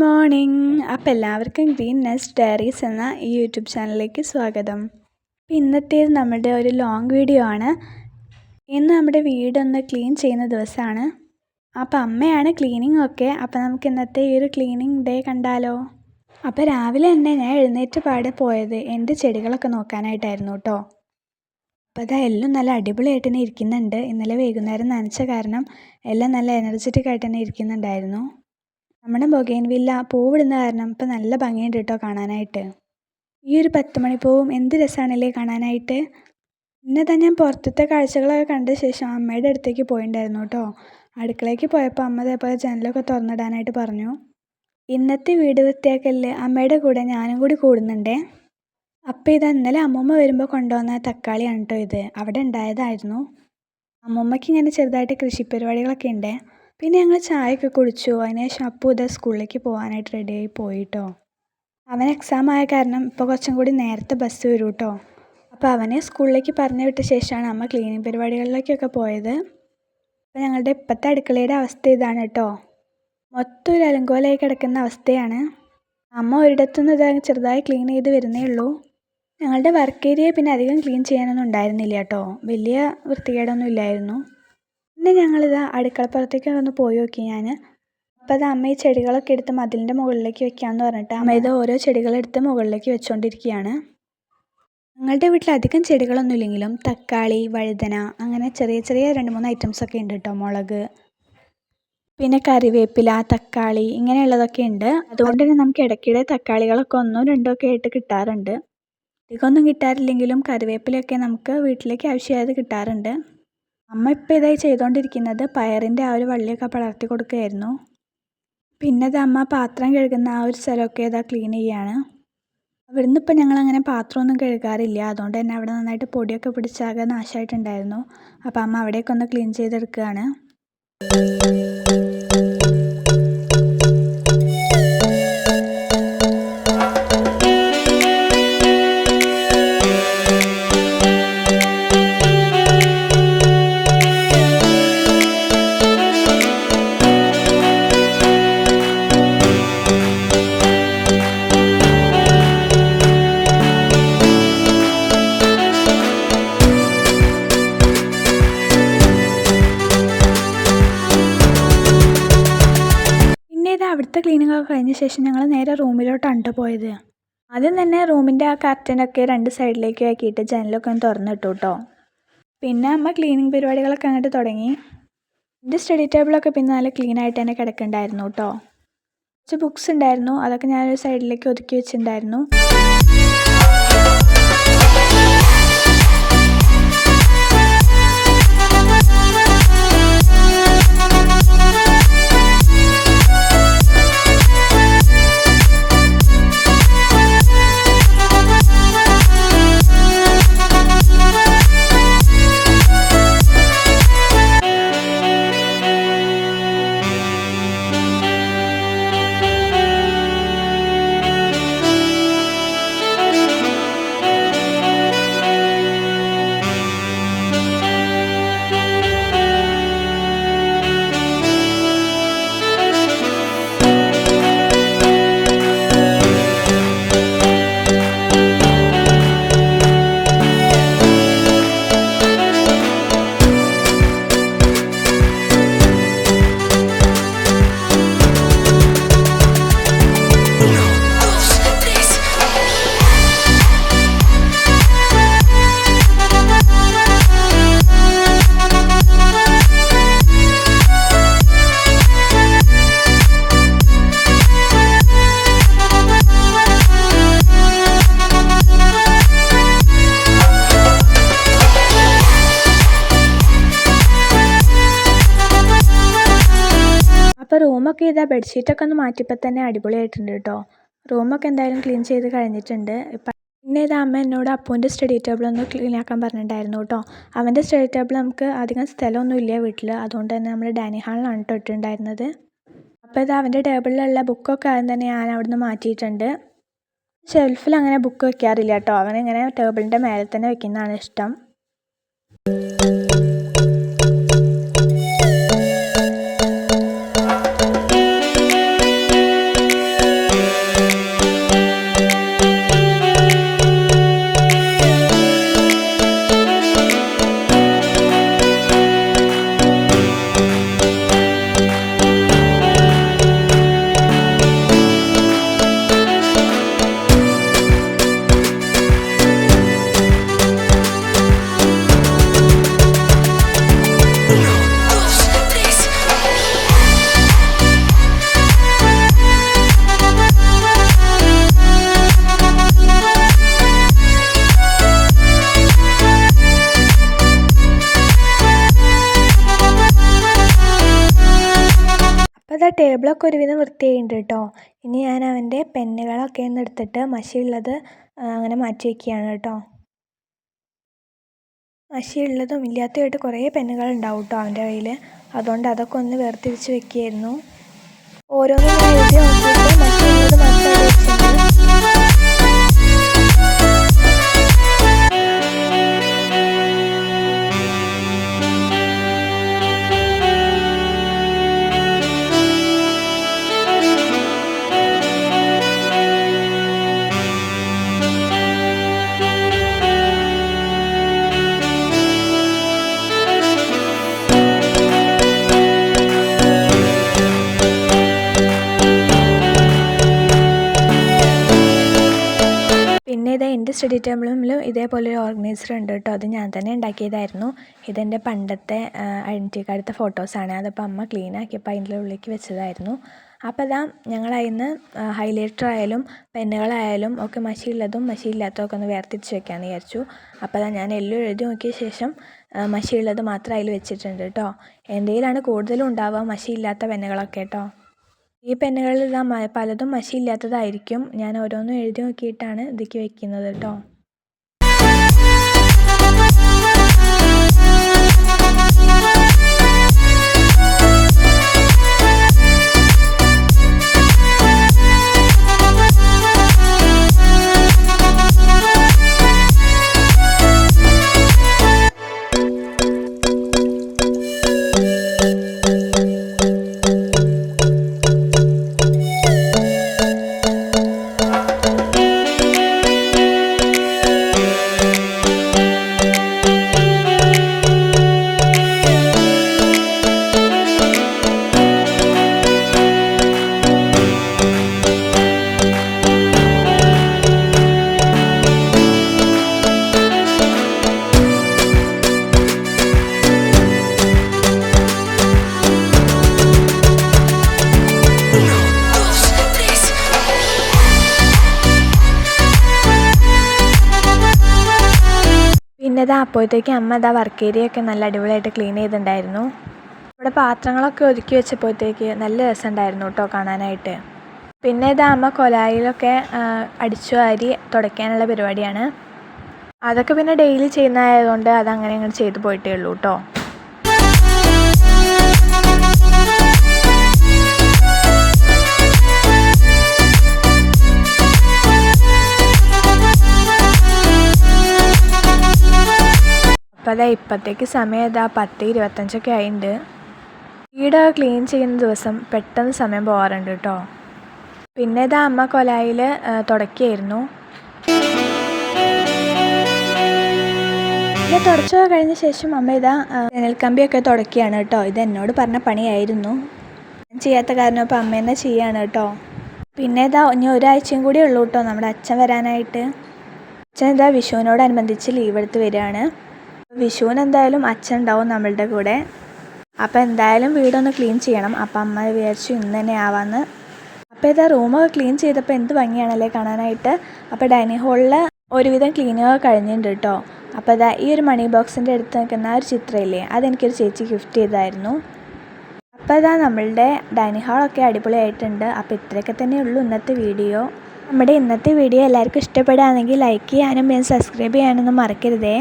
Morning. അപ്പോൾ എല്ലാവർക്കും green nest diaries എന്ന ഈ യൂട്യൂബ് ചാനലിലേക്ക് സ്വാഗതം. അപ്പോൾ ഇന്നത്തേത് നമ്മുടെ ഒരു ലോങ് വീഡിയോ ആണ്. ഇന്ന് നമ്മുടെ വീടൊന്ന് ക്ലീൻ ചെയ്യുന്ന ദിവസമാണ്. അപ്പോൾ അമ്മയാണ് ക്ലീനിങ് ഒക്കെ. അപ്പോൾ നമുക്ക് ഇന്നത്തെ ഈ ഒരു ക്ലീനിങ് ഡേ കണ്ടാലോ. അപ്പോൾ രാവിലെ തന്നെ ഞാൻ എഴുന്നേറ്റ് പാടെ പോയത് എൻ്റെ ചെടികളൊക്കെ നോക്കാനായിട്ടായിരുന്നു കേട്ടോ. അപ്പോൾ അതാ എല്ലാം നല്ല അടിപൊളിയായിട്ട് തന്നെ ഇരിക്കുന്നുണ്ട്. ഇന്നലെ വൈകുന്നേരം നനച്ച കാരണം എല്ലാം നല്ല എനർജറ്റിക് ആയിട്ട് തന്നെ ഇരിക്കുന്നുണ്ടായിരുന്നു. നമ്മുടെ ബൊഗെയിൻവില്ല പൂവിടുന്ന കാരണം ഇപ്പം നല്ല ഭംഗിയുണ്ട് കേട്ടോ കാണാനായിട്ട്. ഈ ഒരു 10 മണിപ്പൂവും എന്ത് രസമാണല്ലേ കാണാനായിട്ട്. പിന്നെ തന്നെ ഞാൻ പുറത്തത്തെ കാഴ്ചകളൊക്കെ കണ്ട ശേഷം അമ്മയുടെ അടുത്തേക്ക് പോയിട്ടുണ്ടായിരുന്നു കേട്ടോ. അടുക്കളയ്ക്ക് പോയപ്പോൾ അമ്മ അതേപോലെ ജനലൊക്കെ തുറന്നിടാനായിട്ട് പറഞ്ഞു. ഇന്നത്തെ വീട് വൃത്തിയാക്കലിൽ അമ്മയുടെ കൂടെ ഞാനും കൂടി കൂടുന്നുണ്ടേ. അപ്പോൾ ഇത് ഇന്നലെ അമ്മൂമ്മ വരുമ്പോൾ കൊണ്ടുവന്ന തക്കാളിയാണ് കേട്ടോ ഇത്. അവിടെ ഉണ്ടായതായിരുന്നു. അമ്മൂമ്മയ്ക്ക് ഇങ്ങനെ ചെറുതായിട്ട് കൃഷി പരിപാടികളൊക്കെ ഉണ്ട്. പിന്നെ ഞങ്ങൾ ചായയൊക്കെ കുടിച്ചു. അതിനുശേഷം അപ്പു ഇതാ സ്കൂളിലേക്ക് പോകാനായിട്ട് റെഡിയായി പോയിട്ടോ. അവൻ എക്സാം ആയ കാരണം ഇപ്പോൾ കുറച്ചും കൂടി നേരത്തെ ബസ് വരും കേട്ടോ. അപ്പോൾ അവനെ സ്കൂളിലേക്ക് പറഞ്ഞു വിട്ട ശേഷമാണ് അമ്മ ക്ലീനിങ് പരിപാടികളിലേക്കൊക്കെ പോയത്. അപ്പോൾ ഞങ്ങളുടെ ഇപ്പോഴത്തെ അടുക്കളയുടെ അവസ്ഥ ഇതാണ് കേട്ടോ. മൊത്തം ഒരു അലങ്കോലമായി കിടക്കുന്ന അവസ്ഥയാണ്. അമ്മ ഒരിടത്തുനിന്ന് ഇതാ ചെറുതായി ക്ലീൻ ചെയ്ത് വരുന്നേ ഉള്ളൂ. ഞങ്ങളുടെ വർക്ക് ഏരിയ പിന്നെ അധികം ക്ലീൻ ചെയ്യാനൊന്നും ഉണ്ടായിരുന്നില്ല കേട്ടോ. വലിയ വൃത്തികേടൊന്നും ഇല്ലായിരുന്നു. പിന്നെ ഞങ്ങളിതാ അടുക്കളപ്പുറത്തേക്ക് ഒന്ന് പോയി നോക്കി ഞാൻ. അപ്പോൾ അത് അമ്മ ഈ ചെടികളൊക്കെ എടുത്ത് മതിലിൻ്റെ മുകളിലേക്ക് വെക്കാമെന്ന് പറഞ്ഞിട്ട് അമ്മ ഇത് ഓരോ ചെടികളെടുത്ത് മുകളിലേക്ക് വെച്ചുകൊണ്ടിരിക്കുകയാണ്. ഞങ്ങളുടെ വീട്ടിൽ അധികം ചെടികളൊന്നും ഇല്ലെങ്കിലും തക്കാളി, വഴുതന അങ്ങനെ ചെറിയ ചെറിയ 2-3 ഐറ്റംസൊക്കെ ഉണ്ട് കേട്ടോ. മുളക്, പിന്നെ കറിവേപ്പില, തക്കാളി ഇങ്ങനെയുള്ളതൊക്കെ ഉണ്ട്. അതുകൊണ്ട് തന്നെ നമുക്ക് ഇടയ്ക്കിടെ തക്കാളികളൊക്കെ 1-2 ഒക്കെ ആയിട്ട് കിട്ടാറുണ്ട്. അധികമൊന്നും കിട്ടാറില്ലെങ്കിലും കറിവേപ്പിലയൊക്കെ നമുക്ക് വീട്ടിലേക്ക് ആവശ്യമായത് കിട്ടാറുണ്ട്. അമ്മ ഇപ്പോൾ ഇതായി ചെയ്തുകൊണ്ടിരിക്കുന്നത് പയറിൻ്റെ ആ ഒരു വള്ളിയൊക്കെ പടർത്തി കൊടുക്കുകയായിരുന്നു. പിന്നെ അത് അമ്മ പാത്രം കഴുകുന്ന ആ ഒരു സ്ഥലമൊക്കെ ഇതാ ക്ലീൻ ചെയ്യുകയാണ്. അവിടുന്ന് ഇപ്പോൾ ഞങ്ങളങ്ങനെ പാത്രമൊന്നും കഴുകാറില്ല. അതുകൊണ്ട് തന്നെ അവിടെ നന്നായിട്ട് പൊടിയൊക്കെ പിടിച്ചാകെ നാശമായിട്ടുണ്ടായിരുന്നു. അപ്പോൾ അമ്മ അവിടെയൊക്കെ ഒന്ന് ക്ലീൻ ചെയ്തെടുക്കുകയാണ്. അവിടുത്തെ ക്ലീനിങ് ഒക്കെ കഴിഞ്ഞ ശേഷം ഞങ്ങൾ നേരെ റൂമിലോട്ടാണ് പോയത്. ആദ്യം തന്നെ റൂമിൻ്റെ ആ കർട്ടനൊക്കെ 2 സൈഡിലേക്ക് ആക്കിയിട്ട് ജനലൊക്കെ ഒന്ന് തുറന്നിട്ടു കേട്ടോ. പിന്നെ അമ്മ ക്ലീനിങ് പരിപാടികളൊക്കെ അങ്ങോട്ട് തുടങ്ങി. എൻ്റെ സ്റ്റഡി ടേബിളൊക്കെ പിന്നെ നല്ല ക്ലീൻ ആയിട്ട് തന്നെ കിടക്കുന്നുണ്ടായിരുന്നു കേട്ടോ. കുറച്ച് ബുക്സ് ഉണ്ടായിരുന്നു, അതൊക്കെ ഞാനൊരു സൈഡിലേക്ക് ഒതുക്കി വെച്ചിട്ടുണ്ടായിരുന്നു. അപ്പോൾ റൂമൊക്കെ ഇതാ ബെഡ്ഷീറ്റൊക്കെ ഒന്ന് മാറ്റിയപ്പോൾ തന്നെ അടിപൊളിയായിട്ടുണ്ട് കേട്ടോ. റൂമൊക്കെ എന്തായാലും ക്ലീൻ ചെയ്ത് കഴിഞ്ഞിട്ടുണ്ട്. പിന്നെ ഇത് അമ്മ എന്നോട് അപ്പൂൻ്റെ സ്റ്റഡി ടേബിൾ ഒന്ന് ക്ലീൻ ആക്കാൻ പറഞ്ഞിട്ടുണ്ടായിരുന്നു കേട്ടോ. അവൻ്റെ സ്റ്റഡി ടേബിൾ നമുക്ക് അധികം സ്ഥലമൊന്നും ഇല്ല വീട്ടിൽ. അതുകൊണ്ട് തന്നെ നമ്മൾ ഡൈനിങ് ഹാളിലാണ് കേട്ടോ ഇട്ടിട്ടുണ്ടായിരുന്നത്. അപ്പോൾ ഇത് അവൻ്റെ ടേബിളിലുള്ള ബുക്കൊക്കെ ആദ്യം തന്നെ ഞാൻ അവിടെ നിന്ന് മാറ്റിയിട്ടുണ്ട്. ഷെൽഫിൽ അങ്ങനെ ബുക്ക് വെക്കാറില്ല കേട്ടോ. അവനിങ്ങനെ ടേബിളിൻ്റെ മേലെ തന്നെ വെക്കുന്നതാണ് ഇഷ്ടം. ഇതാ ടേബിളൊക്കെ ഒരുവിധം വൃത്തിയായിട്ടുണ്ട് കേട്ടോ. ഇനി ഞാൻ അവൻ്റെ പെന്നുകളൊക്കെ ഒന്ന് എടുത്തിട്ട് മഷിയുള്ളത് അങ്ങനെ മാറ്റി വയ്ക്കുകയാണ് കേട്ടോ. മഷിയുള്ളതും ഇല്ലാത്തതായിട്ട് കുറേ പെന്നുകൾ ഉണ്ടാവും കേട്ടോ അവൻ്റെ കയ്യിൽ. അതുകൊണ്ട് അതൊക്കെ ഒന്ന് വേർതിരിച്ച് വെക്കുകയായിരുന്നു. ഓരോന്നും ഞാൻ എഴുതി നോക്കിയിട്ട് മഷിയുള്ളത് മാത്രമേ വെച്ചിട്ടുണ്ട്. പിന്നെ ഇത് എൻ്റെ സ്റ്റഡി ടേബിളിലും ഇതേപോലെ ഒരു ഓർഗനൈസർ ഉണ്ട് കേട്ടോ. അത് ഞാൻ തന്നെ ഉണ്ടാക്കിയതായിരുന്നു. ഇതെൻ്റെ പണ്ടത്തെ ഐഡൻറ്റിറ്റി കാർഡത്തെ ഫോട്ടോസാണ്. അതിപ്പോൾ അമ്മ ക്ലീൻ ആക്കിയപ്പോൾ അതിൻ്റെ ഉള്ളിലേക്ക് വെച്ചതായിരുന്നു. അപ്പോൾ അതാ ഞങ്ങൾ അതിന് ഹൈലൈറ്റർ ആയാലും പെന്നുകളായാലും ഒക്കെ മഷിയുള്ളതും മഷിയില്ലാത്തതൊക്കെ ഒന്ന് വേർതിരിച്ച് വെക്കാമെന്ന് വിചാരിച്ചു. അപ്പോൾ അതാ ഞാൻ എല്ലാം എഴുതി നോക്കിയ ശേഷം മഷിയുള്ളത് മാത്രം അതിൽ വെച്ചിട്ടുണ്ട് കേട്ടോ. എന്തെങ്കിലാണ് കൂടുതലും ഉണ്ടാവുക മഷിയില്ലാത്ത പെന്നുകളൊക്കെ കേട്ടോ. ഈ പെന്നുകളിൽ ഇതാ പലതും മഷിയില്ലാത്തതായിരിക്കും. ഞാൻ ഓരോന്നും എഴുതി നോക്കിയിട്ടാണ് ഇതിലേക്ക് വെക്കുന്നത് കേട്ടോ. പിന്നെ ഇതാ അപ്പോഴത്തേക്ക് അമ്മ ഇതാ വർക്ക് ഏരിയ ഒക്കെ നല്ല അടിപൊളിയായിട്ട് ക്ലീൻ ചെയ്തിട്ടുണ്ടായിരുന്നു. ഇവിടെ പാത്രങ്ങളൊക്കെ ഒതുക്കി വെച്ചപ്പോഴത്തേക്ക് നല്ല രസമുണ്ടായിരുന്നു കേട്ടോ കാണാനായിട്ട്. പിന്നെ ഇതാ അമ്മ കൊലായിലൊക്കെ അടിച്ചു വാരി തുടയ്ക്കാനുള്ള പരിപാടിയാണ്. അതൊക്കെ പിന്നെ ഡെയിലി ചെയ്യുന്നതായതുകൊണ്ട് അതങ്ങനെ അങ്ങോട്ട് ചെയ്തു പോയിട്ടേ ഉള്ളൂ കേട്ടോ. അപ്പോൾ അതാ ഇപ്പോഴത്തേക്ക് സമയം ഇതാ 10:25 ആയിട്ടുണ്ട്. വീടൊക്കെ ക്ലീൻ ചെയ്യുന്ന ദിവസം പെട്ടെന്ന് സമയം പോകാറുണ്ട് കേട്ടോ. പിന്നെ ഇതാ അമ്മ കൊലായിൽ തുടയ്ക്കുകയായിരുന്നു. ഇത് തുടച്ചു കഴിഞ്ഞ ശേഷം അമ്മ ഇതാ ജനൽക്കമ്പിയൊക്കെ തുടയ്ക്കുകയാണ് കേട്ടോ. ഇത് എന്നോട് പറഞ്ഞ പണിയായിരുന്നു. ഞാൻ ചെയ്യാത്ത കാരണം ഇപ്പോൾ അമ്മ തന്നെ ചെയ്യാണ് കേട്ടോ. പിന്നെ ഇതാ ഇനി ഒരാഴ്ചയും കൂടി ഉള്ളൂ കേട്ടോ നമ്മുടെ അച്ഛൻ വരാനായിട്ട്. അച്ഛൻ ഇതാ വിഷുവിനോടനുബന്ധിച്ച് ലീവ് എടുത്ത് വരികയാണ്. വിഷുവിന് എന്തായാലും അച്ഛൻ ഉണ്ടാവും നമ്മളുടെ കൂടെ. അപ്പോൾ എന്തായാലും വീടൊന്ന് ക്ലീൻ ചെയ്യണം. അപ്പം അമ്മ വിചാരിച്ചു ഇന്ന് തന്നെ ആവാമെന്ന്. അപ്പോൾ ഇതാ റൂമൊക്കെ ക്ലീൻ ചെയ്തപ്പോൾ എന്ത് ഭംഗിയാണല്ലേ കാണാനായിട്ട്. അപ്പോൾ ഡൈനിങ് ഹാളിൽ ഒരുവിധം ക്ലീനിങ് കഴിഞ്ഞിട്ടുണ്ട് കേട്ടോ. അപ്പോൾ ഇതാ ഈ ഒരു മണി ബോക്സിൻ്റെ അടുത്ത് നിൽക്കുന്ന ആ ഒരു ചിത്രമില്ലേ, അതെനിക്കൊരു ചേച്ചി ഗിഫ്റ്റ് ചെയ്തായിരുന്നു. അപ്പോൾ ഇതാ നമ്മളുടെ ഡൈനിങ് ഹാളൊക്കെ അടിപൊളിയായിട്ടുണ്ട്. അപ്പോൾ ഇത്രയൊക്കെ തന്നെ ഉള്ളൂ ഇന്നത്തെ വീഡിയോ. നമ്മുടെ ഇന്നത്തെ വീഡിയോ എല്ലാവർക്കും ഇഷ്ടപ്പെടുകയാണെങ്കിൽ ലൈക്ക് ചെയ്യാനും സബ്സ്ക്രൈബ് ചെയ്യാനൊന്നും മറക്കരുതേ.